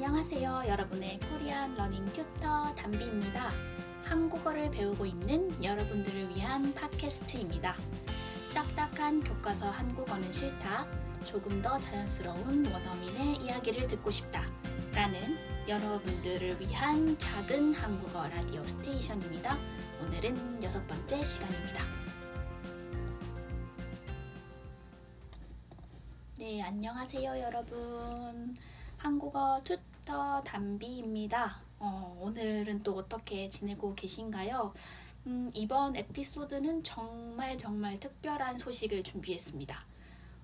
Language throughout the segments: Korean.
안녕하세요. 여러분의 코리안 러닝 튜터 담비입니다. 한국어를 배우고 있는 여러분들을 위한 팟캐스트입니다. 딱딱한 교과서 한국어는 싫다. 조금 더 자연스러운 원어민의 이야기를 듣고 싶다. 라는 여러분들을 위한 작은 한국어 라디오 스테이션입니다. 오늘은 6번째 시간입니다. 네, 안녕하세요, 여러분. 한국어 튜터 담비입니다. 오늘은 또 어떻게 지내고 계신가요? 이번 에피소드는 정말 특별한 소식을 준비했습니다.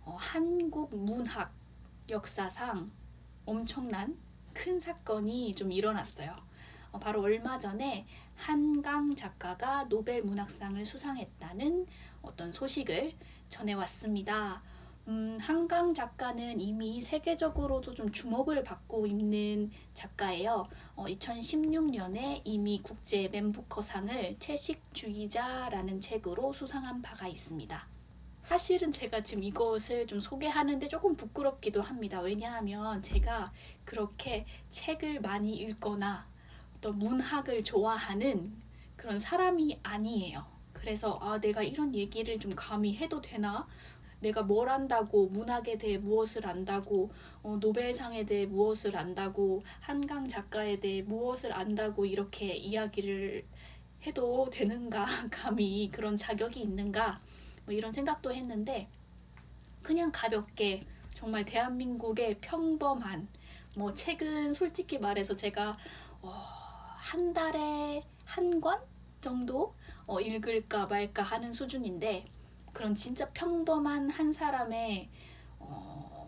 한국 문학 역사상 엄청난 큰 사건이 좀 일어났어요. 바로 얼마 전에 한강 작가가 노벨 문학상을 수상했다는 어떤 소식을 전해왔습니다. 한강 작가는 이미 세계적으로도 좀 주목을 받고 있는 작가예요. 2016년에 이미 국제 맨부커상을 채식주의자라는 책으로 수상한 바가 있습니다. 사실은 제가 지금 이것을 좀 소개하는데 조금 부끄럽기도 합니다. 왜냐하면 제가 그렇게 책을 많이 읽거나 어떤 문학을 좋아하는 그런 사람이 아니에요. 그래서 내가 이런 얘기를 좀 감히 해도 되나? 내가 뭘 안다고, 문학에 대해 무엇을 안다고, 노벨상에 대해 무엇을 안다고, 한강 작가에 대해 무엇을 안다고 이렇게 이야기를 해도 되는가, 감히 그런 자격이 있는가, 이런 생각도 했는데 그냥 가볍게 정말 대한민국의 평범한 책은 솔직히 말해서 제가 한 달에 한 권 정도 읽을까 말까 하는 수준인데, 그런 진짜 평범한 한 사람의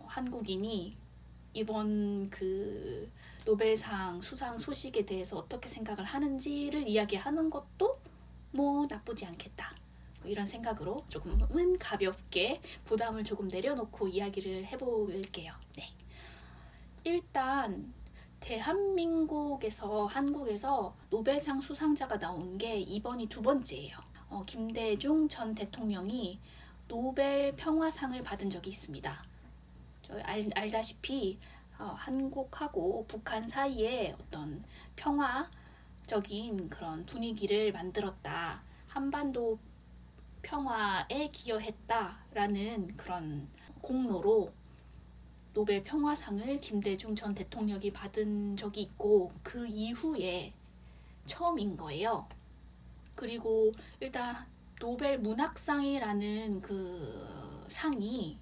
한국인이 이번 그 노벨상 수상 소식에 대해서 어떻게 생각을 하는지를 이야기하는 것도 나쁘지 않겠다, 이런 생각으로 조금은 가볍게 부담을 조금 내려놓고 이야기를 해볼게요. 네. 일단 대한민국에서, 한국에서 노벨상 수상자가 나온 게 이번이 2번째예요. 김대중 전 대통령이 노벨 평화상을 받은 적이 있습니다. 알다시피 한국하고 북한 사이에 어떤 평화적인 그런 분위기를 만들었다, 한반도 평화에 기여했다라는 그런 공로로 노벨 평화상을 김대중 전 대통령이 받은 적이 있고, 그 이후에 처음인 거예요. 그리고 일단 노벨 문학상이라는 그 상이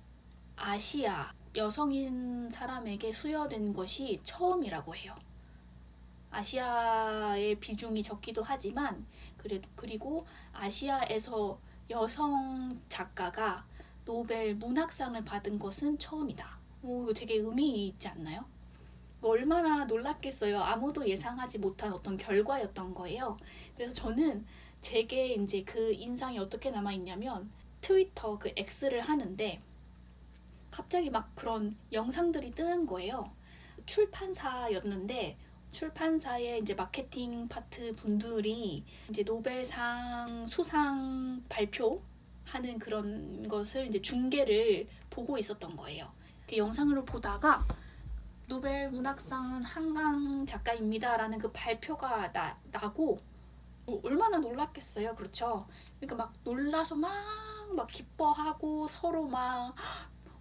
아시아 여성인 사람에게 수여된 것이 처음이라고 해요. 아시아의 비중이 적기도 하지만 그리고 아시아에서 여성 작가가 노벨 문학상을 받은 것은 처음이다. 이거 되게 의미 있지 않나요? 얼마나 놀랐겠어요. 아무도 예상하지 못한 어떤 결과였던 거예요. 그래서 저는 제게 이제 그 인상이 어떻게 남아있냐면, 트위터 그 X를 하는데 갑자기 막 그런 영상들이 뜨는 거예요. 출판사였는데 출판사의 이제 마케팅 파트 분들이 이제 노벨상 수상 발표하는 그런 것을 이제 중계를 보고 있었던 거예요. 그 영상을 보다가 노벨 문학상은 한강 작가입니다 라는 그 발표가 나고 얼마나 놀랐겠어요. 그렇죠? 그러니까 막 놀라서 막 기뻐하고 서로 막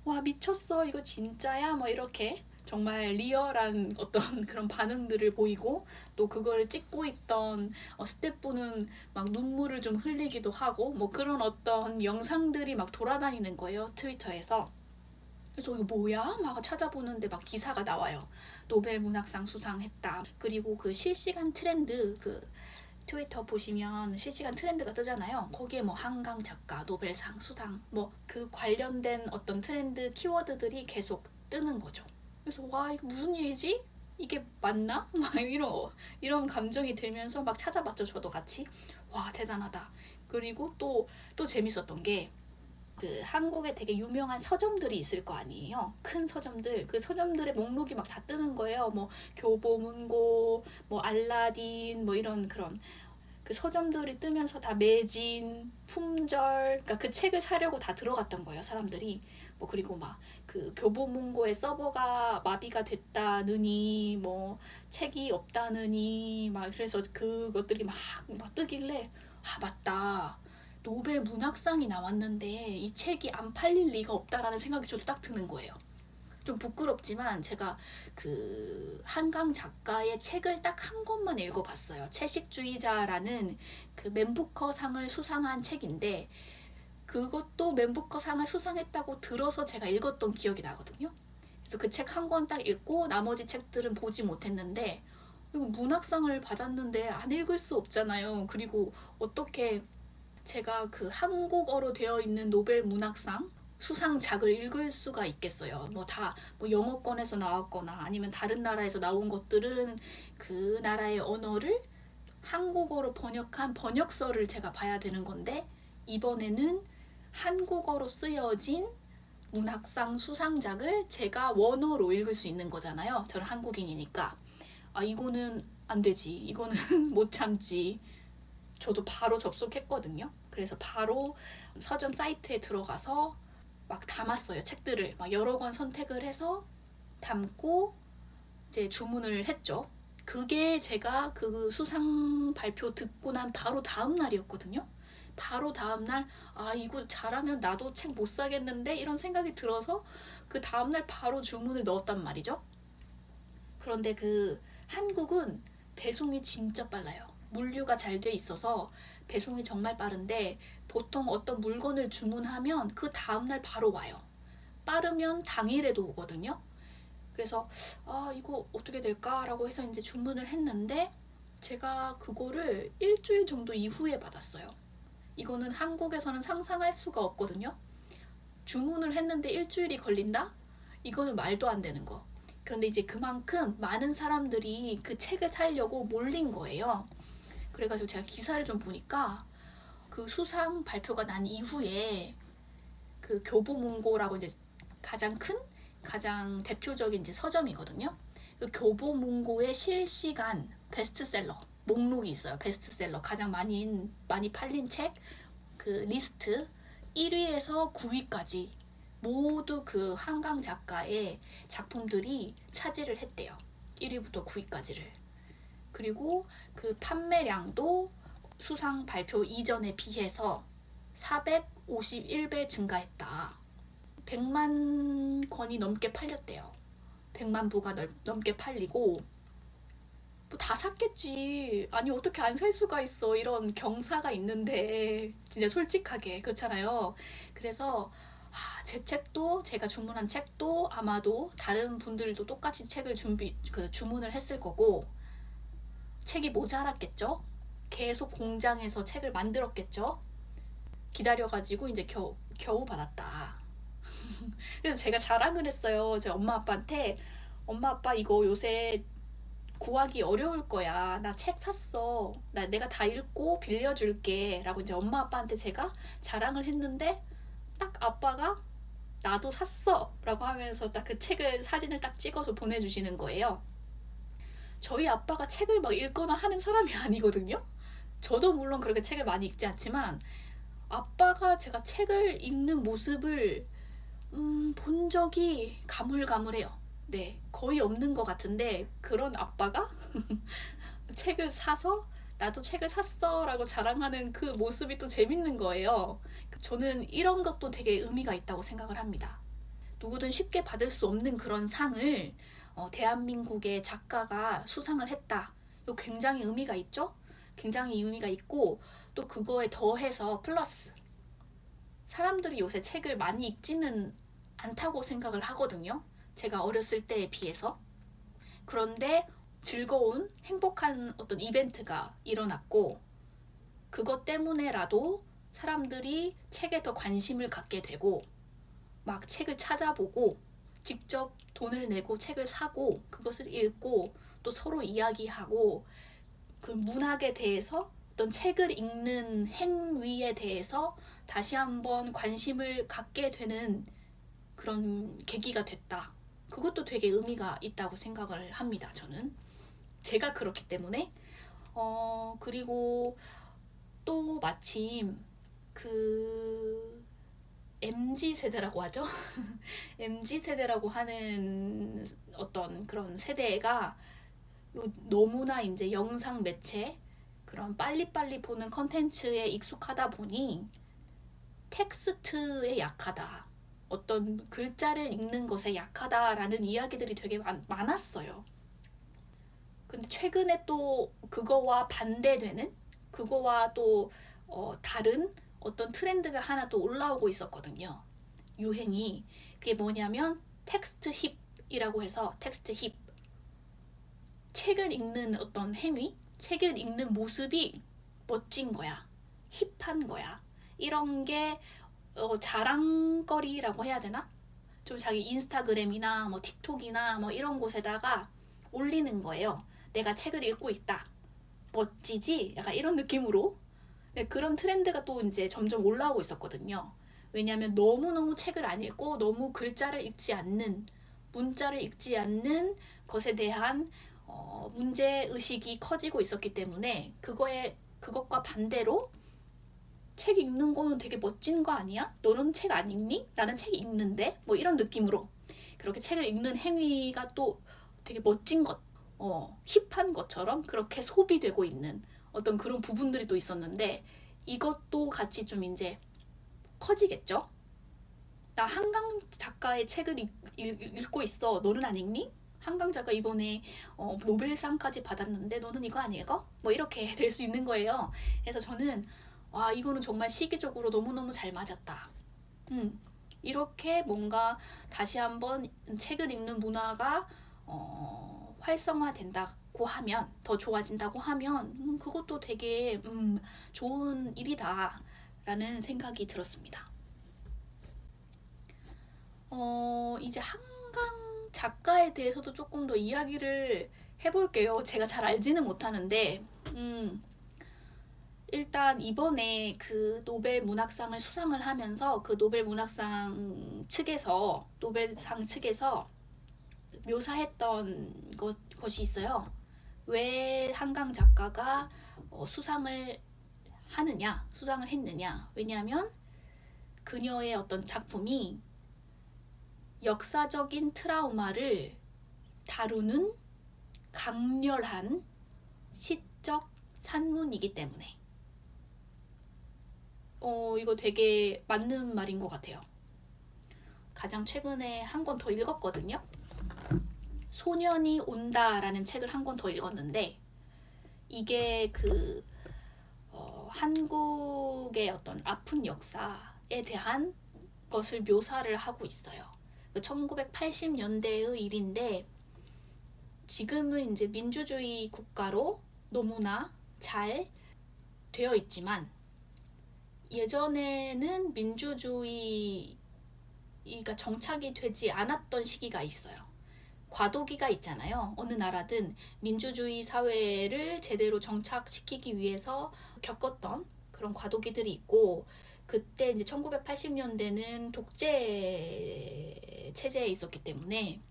와 미쳤어 이거 진짜야 이렇게 정말 리얼한 어떤 그런 반응들을 보이고, 또 그걸 찍고 있던 스태프분은 막 눈물을 좀 흘리기도 하고 그런 어떤 영상들이 막 돌아다니는 거예요, 트위터에서. 그래서 이거 뭐야? 막 찾아보는데 막 기사가 나와요. 노벨 문학상 수상했다. 그리고 그 실시간 트렌드, 그 트위터 보시면 실시간 트렌드가 뜨잖아요. 거기에 한강 작가 노벨상 수상 그 관련된 어떤 트렌드 키워드들이 계속 뜨는 거죠. 그래서 와 이거 무슨 일이지? 이게 맞나? 막 이런 감정이 들면서 막 찾아봤죠, 저도 같이. 와 대단하다. 그리고 또 재밌었던 게, 그 한국에 되게 유명한 서점들이 있을 거 아니에요. 큰 서점들. 그 서점들의 목록이 막 다 뜨는 거예요. 교보문고, 알라딘, 이런 그런 그 서점들이 뜨면서 다 매진, 품절, 그러니까 그 책을 사려고 다 들어갔던 거예요, 사람들이. 뭐 그리고 막 그 교보문고의 서버가 마비가 됐다느니 뭐 책이 없다느니 막 그래서 그것들이 막 뜨길래 아 맞다. 노벨 문학상이 나왔는데 이 책이 안 팔릴 리가 없다라는 생각이 저도 딱 드는 거예요. 좀 부끄럽지만 제가 그 한강 작가의 책을 딱 한 권만 읽어봤어요. 채식주의자라는 그 맨부커 상을 수상한 책인데 그것도 맨부커 상을 수상했다고 들어서 제가 읽었던 기억이 나거든요. 그래서 그 책 한 권 딱 읽고 나머지 책들은 보지 못했는데 이거 문학상을 받았는데 안 읽을 수 없잖아요. 그리고 어떻게 제가 그 한국어로 되어 있는 노벨 문학상 수상작을 읽을 수가 있겠어요. 뭐 영어권에서 나왔거나 아니면 다른 나라에서 나온 것들은 그 나라의 언어를 한국어로 번역한 번역서를 제가 봐야 되는 건데 이번에는 한국어로 쓰여진 문학상 수상작을 제가 원어로 읽을 수 있는 거잖아요. 저는 한국인이니까. 아, 이거는 안 되지. 이거는 못 참지. 저도 바로 접속했거든요. 그래서 바로 서점 사이트에 들어가서 막 담았어요. 책들을 막 여러 권 선택을 해서 담고 이제 주문을 했죠. 그게 제가 그 수상 발표 듣고 난 바로 다음 날이었거든요. 바로 다음 날 아 이거 잘하면 나도 책 못 사겠는데 이런 생각이 들어서 그 다음 날 바로 주문을 넣었단 말이죠. 그런데 그 한국은 배송이 진짜 빨라요. 물류가 잘 돼 있어서 배송이 정말 빠른데 보통 어떤 물건을 주문하면 그 다음날 바로 와요. 빠르면 당일에도 오거든요. 그래서 아 이거 어떻게 될까라고 해서 이제 주문을 했는데 제가 그거를 일주일 정도 이후에 받았어요. 이거는 한국에서는 상상할 수가 없거든요. 주문을 했는데 일주일이 걸린다? 이거는 말도 안 되는 거. 그런데 이제 그만큼 많은 사람들이 그 책을 사려고 몰린 거예요. 그래가지고 제가 기사를 좀 보니까 그 수상 발표가 난 이후에 그 교보문고라고 이제 가장 대표적인 이제 서점이거든요. 그 교보문고의 실시간 베스트셀러 목록이 있어요. 베스트셀러 가장 많이 팔린 책 그 리스트 1위에서 9위까지 모두 그 한강 작가의 작품들이 차지를 했대요. 1위부터 9위까지를. 그리고 그 판매량도 수상 발표 이전에 비해서 451배 증가했다. 100만 권이 넘게 팔렸대요. 100만 부가 넘게 팔리고 뭐 다 샀겠지. 아니 어떻게 안 살 수가 있어. 이런 경사가 있는데 진짜 솔직하게 그렇잖아요. 그래서 제 책도 제가 주문한 책도 아마도 다른 분들도 똑같이 책을 주문을 했을 거고 책이 모자랐겠죠. 계속 공장에서 책을 만들었겠죠. 기다려가지고 이제 겨우 받았다. 그래서 제가 자랑을 했어요. 제 엄마 아빠한테 엄마 아빠 이거 요새 구하기 어려울 거야. 나 책 샀어. 내가 다 읽고 빌려줄게. 라고 이제 엄마 아빠한테 제가 자랑을 했는데 딱 아빠가 나도 샀어. 라고 하면서 딱 그 책을 사진을 딱 찍어서 보내주시는 거예요. 저희 아빠가 책을 막 읽거나 하는 사람이 아니거든요. 저도 물론 그렇게 책을 많이 읽지 않지만 아빠가 제가 책을 읽는 모습을 본 적이 가물가물해요. 네, 거의 없는 것 같은데 그런 아빠가 책을 사서 나도 책을 샀어 라고 자랑하는 그 모습이 또 재밌는 거예요. 저는 이런 것도 되게 의미가 있다고 생각을 합니다. 누구든 쉽게 받을 수 없는 그런 상을 대한민국의 작가가 수상을 했다. 이거 굉장히 의미가 있죠? 굉장히 의미가 있고 또 그거에 더해서 플러스 사람들이 요새 책을 많이 읽지는 않다고 생각을 하거든요. 제가 어렸을 때에 비해서. 그런데 즐거운 행복한 어떤 이벤트가 일어났고 그것 때문에라도 사람들이 책에 더 관심을 갖게 되고 막 책을 찾아보고 직접 돈을 내고 책을 사고 그것을 읽고 또 서로 이야기하고 그 문학에 대해서 어떤 책을 읽는 행위에 대해서 다시 한번 관심을 갖게 되는 그런 계기가 됐다. 그것도 되게 의미가 있다고 생각을 합니다. 저는 제가 그렇기 때문에 그리고 또 마침 그 MZ 세대라고 하죠. MZ 세대라고 하는 어떤 그런 세대가 너무나 이제 영상 매체 그런 빨리빨리 보는 컨텐츠에 익숙하다 보니 텍스트에 약하다. 어떤 글자를 읽는 것에 약하다라는 이야기들이 되게 많았어요. 근데 최근에 또 그거와 반대되는 그거와 또 다른 어떤 트렌드가 하나 또 올라오고 있었거든요. 유행이. 그게 뭐냐면 텍스트 힙이라고 해서 텍스트 힙. 책을 읽는 어떤 행위, 책을 읽는 모습이 멋진 거야. 힙한 거야. 이런 게 자랑거리라고 해야 되나? 좀 자기 인스타그램이나 뭐 틱톡이나 뭐 이런 곳에다가 올리는 거예요. 내가 책을 읽고 있다. 멋지지? 약간 이런 느낌으로. 네, 그런 트렌드가 또 이제 점점 올라오고 있었거든요. 왜냐하면 너무너무 책을 안 읽고 너무 글자를 읽지 않는, 문자를 읽지 않는 것에 대한 문제의식이 커지고 있었기 때문에 그것과 반대로 책 읽는 거는 되게 멋진 거 아니야? 너는 책 안 읽니? 나는 책 읽는데? 뭐 이런 느낌으로 그렇게 책을 읽는 행위가 또 되게 멋진 것, 힙한 것처럼 그렇게 소비되고 있는 어떤 그런 부분들이 또 있었는데 이것도 같이 좀 이제 커지겠죠? 나 한강 작가의 책을 읽고 있어. 너는 안 읽니? 한강 작가 이번에 노벨상까지 받았는데 너는 이거 안 읽어? 뭐 이렇게 될 수 있는 거예요. 그래서 저는 와 이거는 정말 시기적으로 너무너무 잘 맞았다. 이렇게 뭔가 다시 한번 책을 읽는 문화가 활성화된다고 하면 더 좋아진다고 하면 그것도 되게 좋은 일이다 라는 생각이 들었습니다. 이제 한강 작가에 대해서도 조금 더 이야기를 해볼게요. 제가 잘 알지는 못하는데 일단 이번에 그 노벨 문학상을 수상을 하면서 그 노벨 문학상 측에서 노벨상 측에서 묘사했던 것이 있어요. 왜 한강 작가가 수상을 했느냐. 왜냐하면 그녀의 어떤 작품이 역사적인 트라우마를 다루는 강렬한 시적 산문이기 때문에. 이거 되게 맞는 말인 것 같아요. 가장 최근에 한 권 더 읽었거든요. 소년이 온다라는 책을 한 권 더 읽었는데 이게 한국의 어떤 아픈 역사에 대한 것을 묘사를 하고 있어요. 1980년대의 일인데 지금은 이제 민주주의 국가로 너무나 잘 되어 있지만 예전에는 민주주의가 정착이 되지 않았던 시기가 있어요. 과도기가 있잖아요. 어느 나라든 민주주의 사회를 제대로 정착시키기 위해서 겪었던 그런 과도기들이 있고 그때 이제 1980년대는 독재 체제에 있었기 때문에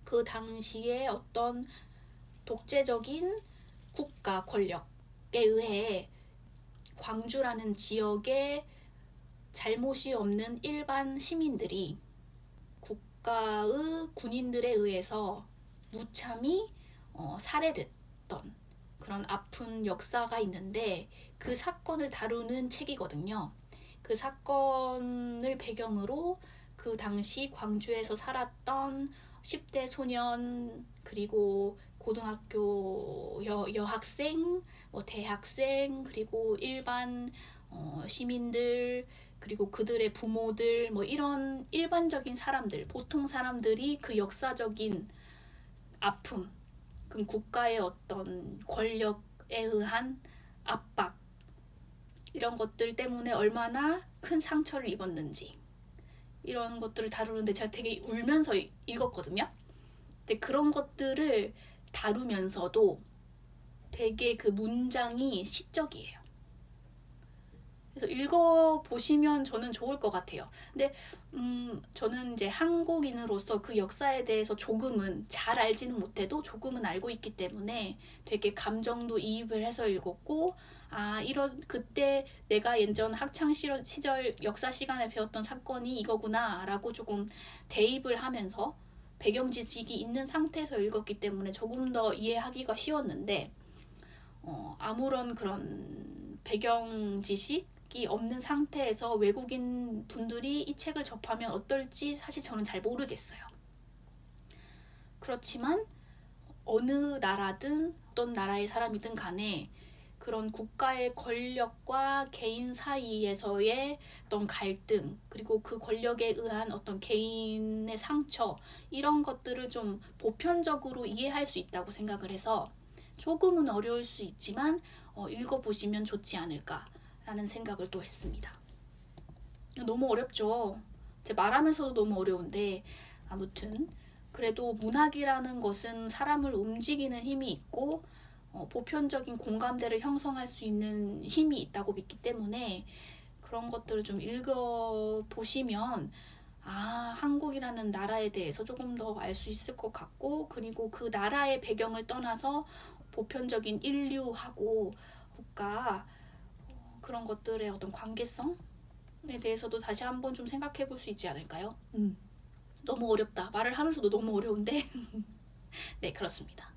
그 당시에 어떤 독재적인 국가 권력에 의해 광주라는 지역에 잘못이 없는 일반 시민들이 국가의 군인들에 의해서 무참히 살해됐던 그런 아픈 역사가 있는데 그 사건을 다루는 책이거든요. 그 사건을 배경으로 그 당시 광주에서 살았던 10대 소년 그리고 고등학교 여학생, 대학생 그리고 일반 시민들 그리고 그들의 부모들 이런 일반적인 사람들 보통 사람들이 그 역사적인 아픔 그 국가의 어떤 권력에 의한 압박 이런 것들 때문에 얼마나 큰 상처를 입었는지 이런 것들을 다루는데 제가 되게 울면서 읽었거든요. 근데 그런 것들을 다루면서도 되게 그 문장이 시적이에요. 그래서 읽어보시면 저는 좋을 것 같아요. 근데 저는 이제 한국인으로서 그 역사에 대해서 조금은, 잘 알지는 못해도 조금은 알고 있기 때문에 되게 감정도 이입을 해서 읽었고, 아, 이런, 그때 내가 예전 학창 시절 역사 시간에 배웠던 사건이 이거구나 라고 조금 대입을 하면서 배경 지식이 있는 상태에서 읽었기 때문에 조금 더 이해하기가 쉬웠는데, 아무런 그런 배경 지식이 없는 상태에서 외국인 분들이 이 책을 접하면 어떨지 사실 저는 잘 모르겠어요. 그렇지만 어느 나라든 어떤 나라의 사람이든 간에 그런 국가의 권력과 개인 사이에서의 어떤 갈등, 그리고 그 권력에 의한 어떤 개인의 상처, 이런 것들을 좀 보편적으로 이해할 수 있다고 생각을 해서 조금은 어려울 수 있지만 읽어보시면 좋지 않을까라는 생각을 또 했습니다. 너무 어렵죠. 제 말하면서도 너무 어려운데, 아무튼 그래도 문학이라는 것은 사람을 움직이는 힘이 있고 보편적인 공감대를 형성할 수 있는 힘이 있다고 믿기 때문에 그런 것들을 좀 읽어보시면 한국이라는 나라에 대해서 조금 더 알 수 있을 것 같고, 그리고 그 나라의 배경을 떠나서 보편적인 인류하고 국가, 그런 것들의 어떤 관계성에 대해서도 다시 한번 좀 생각해 볼 수 있지 않을까요? 너무 어렵다. 말을 하면서도 너무 어려운데. 네, 그렇습니다.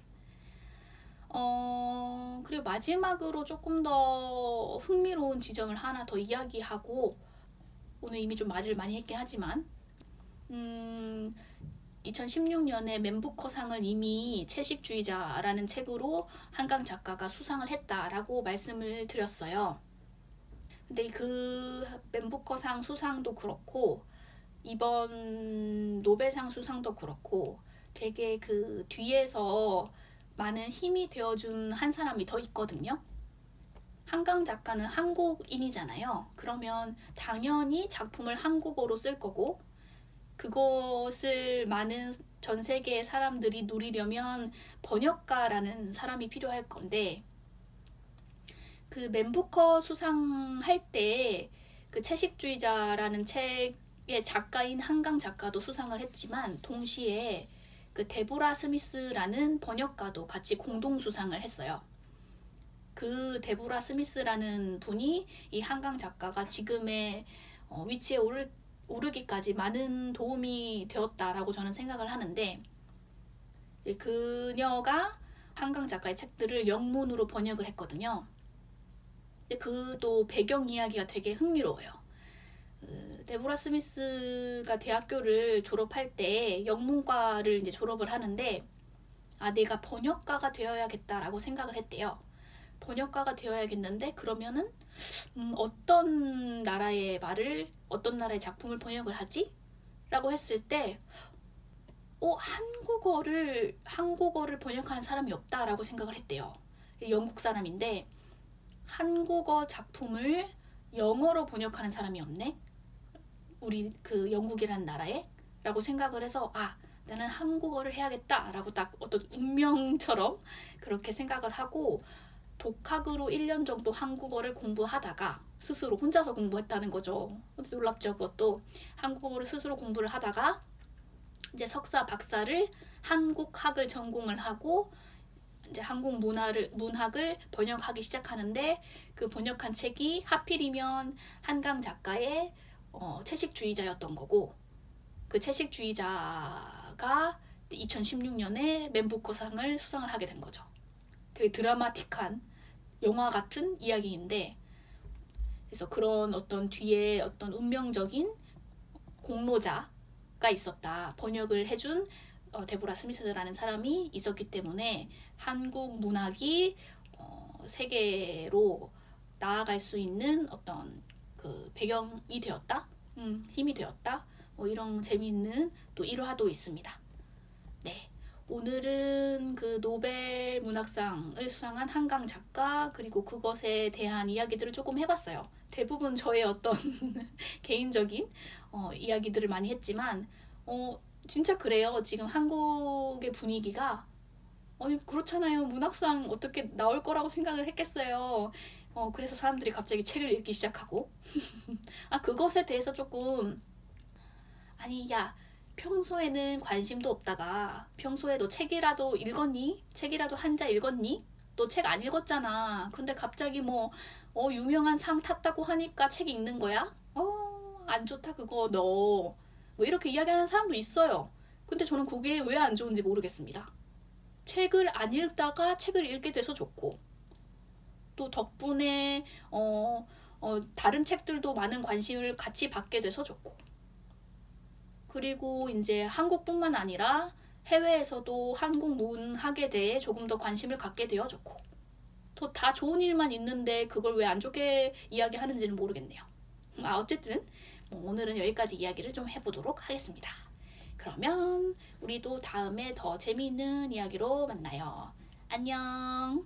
그리고 마지막으로 조금 더 흥미로운 지점을 하나 더 이야기하고, 오늘 이미 좀 말을 많이 했긴 하지만 2016년에 맨부커상을 이미 채식주의자라는 책으로 한강 작가가 수상을 했다라고 말씀을 드렸어요. 근데 그 맨부커상 수상도 그렇고 이번 노벨상 수상도 그렇고 되게 그 뒤에서 많은 힘이 되어준 한 사람이 더 있거든요. 한강 작가는 한국인이잖아요. 그러면 당연히 작품을 한국어로 쓸 거고, 그것을 많은 전 세계의 사람들이 누리려면 번역가라는 사람이 필요할 건데, 그 맨부커 수상할 때 그 채식주의자라는 책의 작가인 한강 작가도 수상을 했지만 동시에 그 데보라 스미스라는 번역가도 같이 공동 수상을 했어요. 그 데보라 스미스라는 분이 이 한강 작가가 지금의 위치에 오르기까지 많은 도움이 되었다라고 저는 생각을 하는데, 그녀가 한강 작가의 책들을 영문으로 번역을 했거든요. 근데 그도 배경 이야기가 되게 흥미로워요. 데보라 스미스가 대학교를 졸업할 때 영문과를 이제 졸업을 하는데, 내가 번역가가 되어야겠다라고 생각을 했대요. 번역가가 되어야겠는데 그러면은 어떤 나라의 말을, 어떤 나라의 작품을 번역을 하지? 라고 했을 때 한국어를 번역하는 사람이 없다라고 생각을 했대요. 영국 사람인데 한국어 작품을 영어로 번역하는 사람이 없네? 우리 그 영국이라는 나라에? 라고 생각을 해서 나는 한국어를 해야겠다라고 딱 어떤 운명처럼 그렇게 생각을 하고 독학으로 1년 정도 한국어를 공부하다가 스스로 혼자서 공부했다는 거죠. 놀랍죠, 그것도. 한국어를 스스로 공부를 하다가 이제 석사, 박사를 한국학을 전공을 하고 이제 한국 문학을 번역하기 시작하는데, 그 번역한 책이 하필이면 한강 작가의 채식주의자였던 거고, 그 채식주의자가 2016년에 맨부커상을 수상을 하게 된 거죠. 되게 드라마틱한 영화 같은 이야기인데, 그래서 그런 어떤 뒤에 어떤 운명적인 공로자가 있었다. 번역을 해준 데보라 스미스라는 사람이 있었기 때문에 한국 문학이 세계로 나아갈 수 있는 어떤 그 배경이 되었다, 힘이 되었다. 이런 재미있는 또 일화도 있습니다. 네. 오늘은 그 노벨 문학상을 수상한 한강 작가, 그리고 그것에 대한 이야기들을 조금 해봤어요. 대부분 저의 어떤 개인적인 이야기들을 많이 했지만 진짜 그래요. 지금 한국의 분위기가 그렇잖아요. 문학상 어떻게 나올 거라고 생각을 했겠어요. 그래서 사람들이 갑자기 책을 읽기 시작하고 그것에 대해서 조금 아니 야 평소에는 관심도 없다가 평소에 너 책이라도 읽었니? 책이라도 한자 읽었니? 너 책 안 읽었잖아. 근데 갑자기 뭐 유명한 상 탔다고 하니까 책 읽는 거야? 안 좋다 그거 너. 뭐 이렇게 이야기하는 사람도 있어요. 근데 저는 그게 왜 안 좋은지 모르겠습니다. 책을 안 읽다가 책을 읽게 돼서 좋고 또 덕분에 다른 책들도 많은 관심을 같이 받게 돼서 좋고 그리고 이제 한국뿐만 아니라 해외에서도 한국 문학에 대해 조금 더 관심을 갖게 되어 좋고 또 다 좋은 일만 있는데 그걸 왜 안 좋게 이야기하는지는 모르겠네요. 어쨌든 뭐 오늘은 여기까지 이야기를 좀 해보도록 하겠습니다. 그러면 우리도 다음에 더 재미있는 이야기로 만나요. 안녕.